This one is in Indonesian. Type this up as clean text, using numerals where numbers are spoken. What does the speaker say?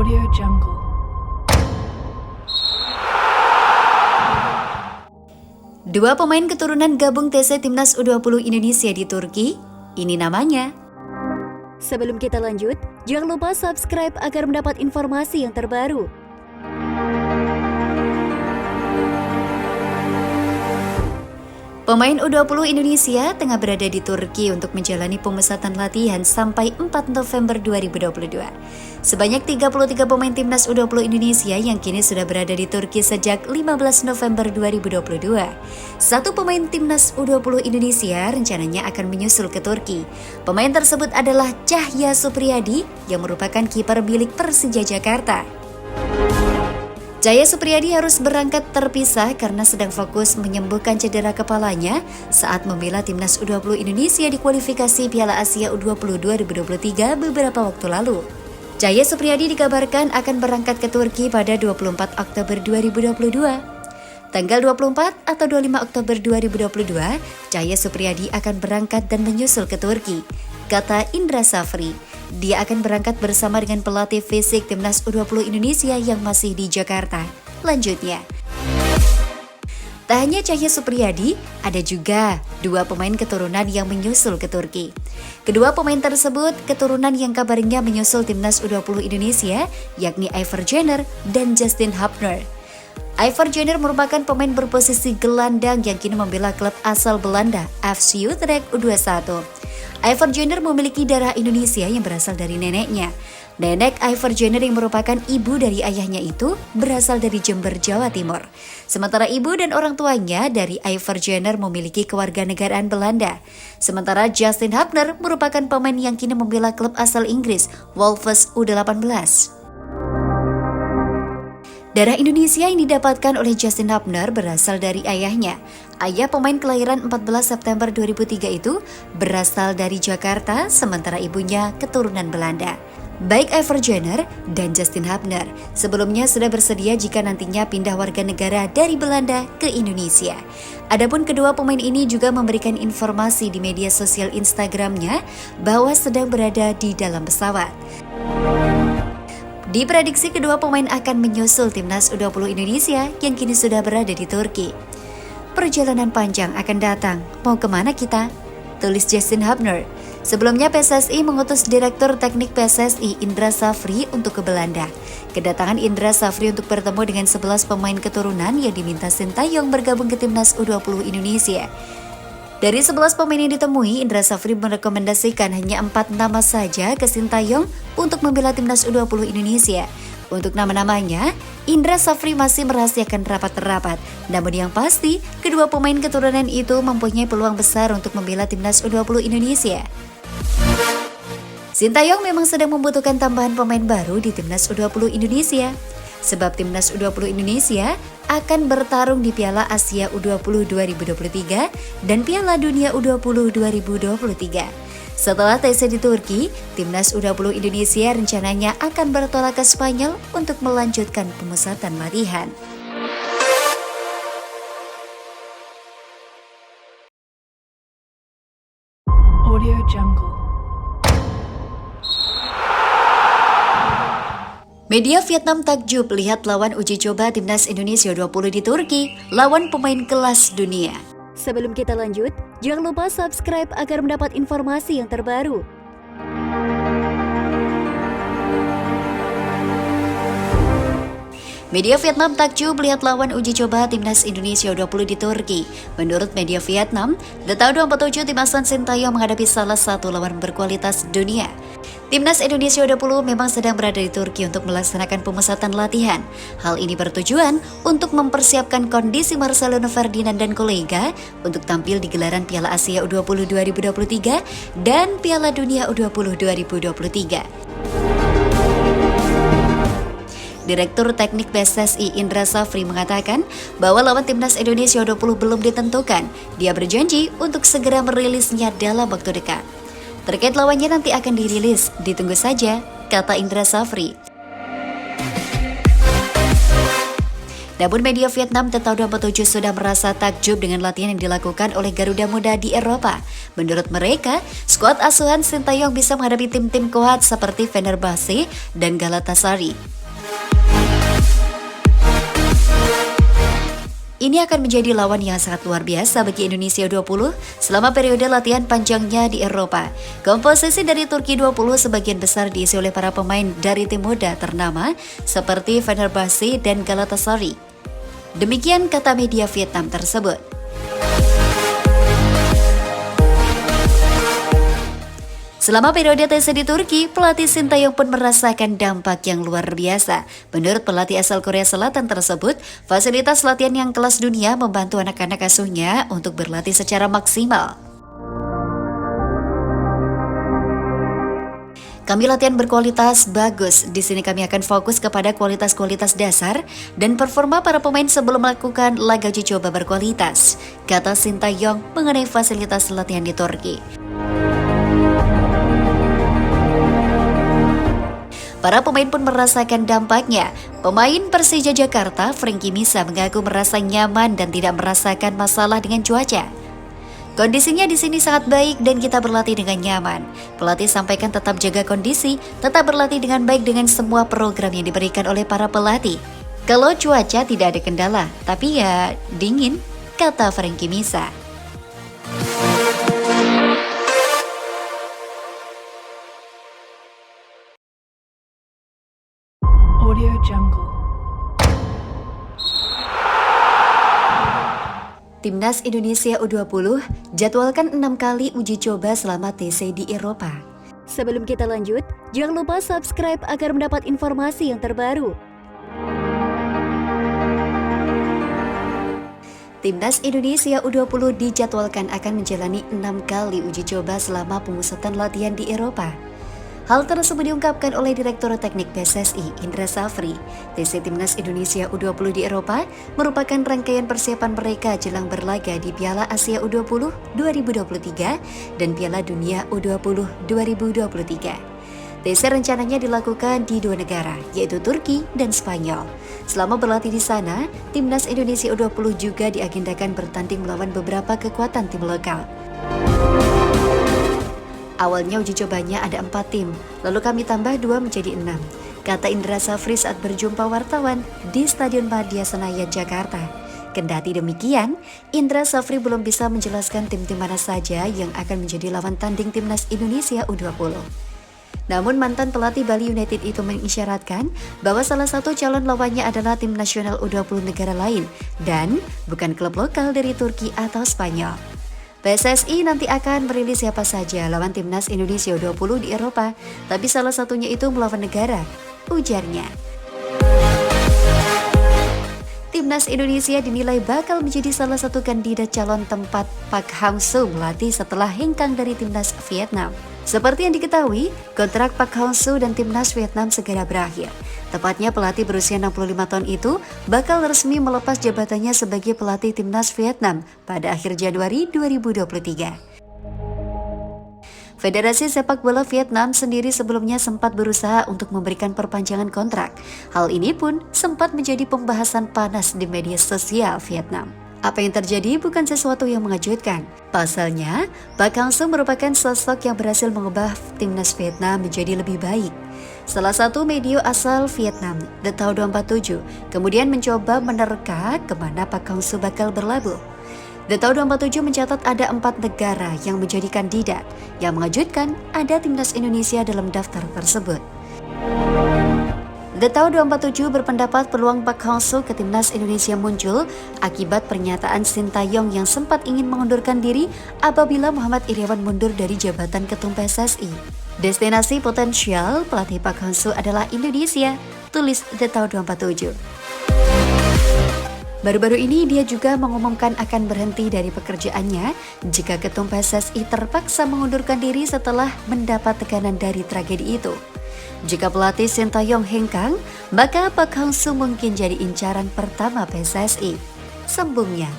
Audio Jungle. Dua pemain keturunan gabung TC Timnas U20 Indonesia di Turki, ini namanya. Sebelum kita lanjut, jangan lupa subscribe agar mendapat informasi yang terbaru. Pemain U20 Indonesia tengah berada di Turki untuk menjalani pemusatan latihan sampai 4 November 2022. Sebanyak 33 pemain Timnas U20 Indonesia yang kini sudah berada di Turki sejak 15 November 2022. Satu pemain Timnas U20 Indonesia rencananya akan menyusul ke Turki. Pemain tersebut adalah Cahya Supriyadi yang merupakan kiper milik Persija Jakarta. Cahya Supriyadi harus berangkat terpisah karena sedang fokus menyembuhkan cedera kepalanya saat membela Timnas U20 Indonesia di kualifikasi Piala Asia U20 2023 beberapa waktu lalu. Cahya Supriyadi dikabarkan akan berangkat ke Turki pada 24 Oktober 2022. Tanggal 24 atau 25 Oktober 2022, Cahya Supriyadi akan berangkat dan menyusul ke Turki, kata Indra Safri. Dia akan berangkat bersama dengan pelatih fisik Timnas U20 Indonesia yang masih di Jakarta. Lanjutnya, tak hanya Cahya Supriyadi, ada juga dua pemain keturunan yang menyusul ke Turki. Kedua pemain tersebut keturunan yang kabarnya menyusul Timnas U20 Indonesia, yakni Ivar Jenner dan Justin Hubner. Ivar Jenner merupakan pemain berposisi gelandang yang kini membela klub asal Belanda, FC Utrecht U21. Ivar Jenner memiliki darah Indonesia yang berasal dari neneknya. Nenek Ivar Jenner yang merupakan ibu dari ayahnya itu berasal dari Jember, Jawa Timur. Sementara ibu dan orang tuanya dari Ivar Jenner memiliki kewarganegaraan Belanda. Sementara Justin Hubner merupakan pemain yang kini membela klub asal Inggris, Wolves U18. Darah Indonesia yang didapatkan oleh Justin Hubner berasal dari ayahnya. Ayah pemain kelahiran 14 September 2003 itu berasal dari Jakarta, sementara ibunya keturunan Belanda. Baik Ivar Jenner dan Justin Hubner sebelumnya sudah bersedia jika nantinya pindah warga negara dari Belanda ke Indonesia. Adapun kedua pemain ini juga memberikan informasi di media sosial Instagramnya bahwa sedang berada di dalam pesawat. Diprediksi kedua pemain akan menyusul Timnas U20 Indonesia yang kini sudah berada di Turki. Perjalanan panjang akan datang, mau kemana kita? Tulis Justin Hubner. Sebelumnya PSSI mengutus Direktur Teknik PSSI Indra Safri untuk ke Belanda. Kedatangan Indra Safri untuk bertemu dengan 11 pemain keturunan yang diminta Sintayong bergabung ke Timnas U20 Indonesia. Dari 11 pemain yang ditemui, Indra Safri merekomendasikan hanya 4 nama saja ke Sintayong untuk membela Timnas U20 Indonesia. Untuk nama-namanya, Indra Safri masih merahasiakan rapat-rapat. Namun yang pasti, kedua pemain keturunan itu mempunyai peluang besar untuk membela Timnas U20 Indonesia. Sintayong memang sedang membutuhkan tambahan pemain baru di Timnas U20 Indonesia. Sebab Timnas U20 Indonesia akan bertarung di Piala Asia U20 2023 dan Piala Dunia U20 2023. Setelah TC di Turki, Timnas U20 Indonesia rencananya akan bertolak ke Spanyol untuk melanjutkan pemusatan latihan. Audio Jungle. Media Vietnam takjub lihat lawan uji coba Timnas Indonesia U20 di Turki, lawan pemain kelas dunia. Sebelum kita lanjut, jangan lupa subscribe agar mendapat informasi yang terbaru. Media Vietnam takjub melihat lawan uji coba Timnas Indonesia U20 di Turki. Menurut media Vietnam, The tahun 2047 tim asuhan Sintayong menghadapi salah satu lawan berkualitas dunia. Timnas Indonesia U20 memang sedang berada di Turki untuk melaksanakan pemusatan latihan. Hal ini bertujuan untuk mempersiapkan kondisi Marcelino Ferdinand dan kolega untuk tampil di gelaran Piala Asia U20 2023 dan Piala Dunia U20 2023. Direktur Teknik PSSI Indra Safri mengatakan bahwa lawan Timnas Indonesia U20 belum ditentukan. Dia berjanji untuk segera merilisnya dalam waktu dekat. Terkait lawannya nanti akan dirilis, ditunggu saja, kata Indra Safri. Namun media Vietnam The Tau 27 sudah merasa takjub dengan latihan yang dilakukan oleh Garuda Muda di Eropa. Menurut mereka, skuad asuhan Sintayong bisa menghadapi tim-tim kuat seperti Fenerbahce dan Galatasaray. Ini akan menjadi lawan yang sangat luar biasa bagi Indonesia U20 selama periode latihan panjangnya di Eropa. Komposisi dari Turki 20 sebagian besar diisi oleh para pemain dari tim muda ternama seperti Fenerbahce dan Galatasaray. Demikian kata media Vietnam tersebut. Selama periode tes di Turki, pelatih Sintayong pun merasakan dampak yang luar biasa. Menurut pelatih asal Korea Selatan tersebut, fasilitas latihan yang kelas dunia membantu anak-anak asuhnya untuk berlatih secara maksimal. Kami latihan berkualitas bagus. Di sini kami akan fokus kepada kualitas-kualitas dasar dan performa para pemain sebelum melakukan laga uji coba berkualitas, kata Sintayong mengenai fasilitas latihan di Turki. Para pemain pun merasakan dampaknya. Pemain Persija Jakarta, Frankie Misa, mengaku merasa nyaman dan tidak merasakan masalah dengan cuaca. Kondisinya di sini sangat baik dan kita berlatih dengan nyaman. Pelatih sampaikan tetap jaga kondisi, tetap berlatih dengan baik dengan semua program yang diberikan oleh para pelatih. Kalau cuaca tidak ada kendala, tapi ya dingin, kata Frankie Misa. Audio Jungle. Timnas Indonesia U20 jadwalkan 6 kali uji coba selama TC di Eropa. Sebelum kita lanjut, jangan lupa subscribe agar mendapat informasi yang terbaru. Timnas Indonesia U20 dijadwalkan akan menjalani 6 kali uji coba selama pemusatan latihan di Eropa. Hal tersebut diungkapkan oleh Direktur Teknik PSSI, Indra Safri. TC Timnas Indonesia U20 di Eropa merupakan rangkaian persiapan mereka jelang berlaga di Piala Asia U20 2023 dan Piala Dunia U20 2023. TC rencananya dilakukan di 2 negara, yaitu Turki dan Spanyol. Selama berlatih di sana, Timnas Indonesia U20 juga diagendakan bertanding melawan beberapa kekuatan tim lokal. Awalnya uji cobanya ada 4 tim, lalu kami tambah 2 menjadi 6, kata Indra Safri saat berjumpa wartawan di Stadion Madia Senayan, Jakarta. Kendati demikian, Indra Safri belum bisa menjelaskan tim-tim mana saja yang akan menjadi lawan tanding Timnas Indonesia U20. Namun mantan pelatih Bali United itu mengisyaratkan bahwa salah satu calon lawannya adalah tim nasional U20 negara lain dan bukan klub lokal dari Turki atau Spanyol. PSSI nanti akan merilis siapa saja lawan Timnas Indonesia U20 di Eropa, tapi salah satunya itu melawan negara, ujarnya. Timnas Indonesia dinilai bakal menjadi salah satu kandidat calon tempat Park Hang-seo melatih setelah hengkang dari Timnas Vietnam. Seperti yang diketahui, kontrak Park Hang-seo dan Timnas Vietnam segera berakhir. Tepatnya pelatih berusia 65 tahun itu bakal resmi melepas jabatannya sebagai pelatih Timnas Vietnam pada akhir Januari 2023. Federasi Sepak Bola Vietnam sendiri sebelumnya sempat berusaha untuk memberikan perpanjangan kontrak. Hal ini pun sempat menjadi pembahasan panas di media sosial Vietnam. Apa yang terjadi bukan sesuatu yang mengejutkan. Pasalnya, Park Hang-seo merupakan sosok yang berhasil mengubah Timnas Vietnam menjadi lebih baik. Salah satu media asal Vietnam, The Tau 27, kemudian mencoba menerka kemana Park Hang-seo bakal berlabuh. The Tau 27 mencatat ada 4 negara yang menjadi kandidat. Yang mengejutkan, ada Timnas Indonesia dalam daftar tersebut. The Tau 27 berpendapat peluang Park Hang-seo ke Timnas Indonesia muncul akibat pernyataan Sintayong yang sempat ingin mengundurkan diri apabila Muhammad Iryawan mundur dari jabatan Ketum PSSI. Destinasi potensial pelatih Park Hang-seo adalah Indonesia, tulis The Tau 27. Baru-baru ini dia juga mengumumkan akan berhenti dari pekerjaannya jika Ketum PSSI terpaksa mengundurkan diri setelah mendapat tekanan dari tragedi itu. Jika pelatih Sintayong hengkang, maka Park Hang-seo mungkin jadi incaran pertama PSSI, sambungnya.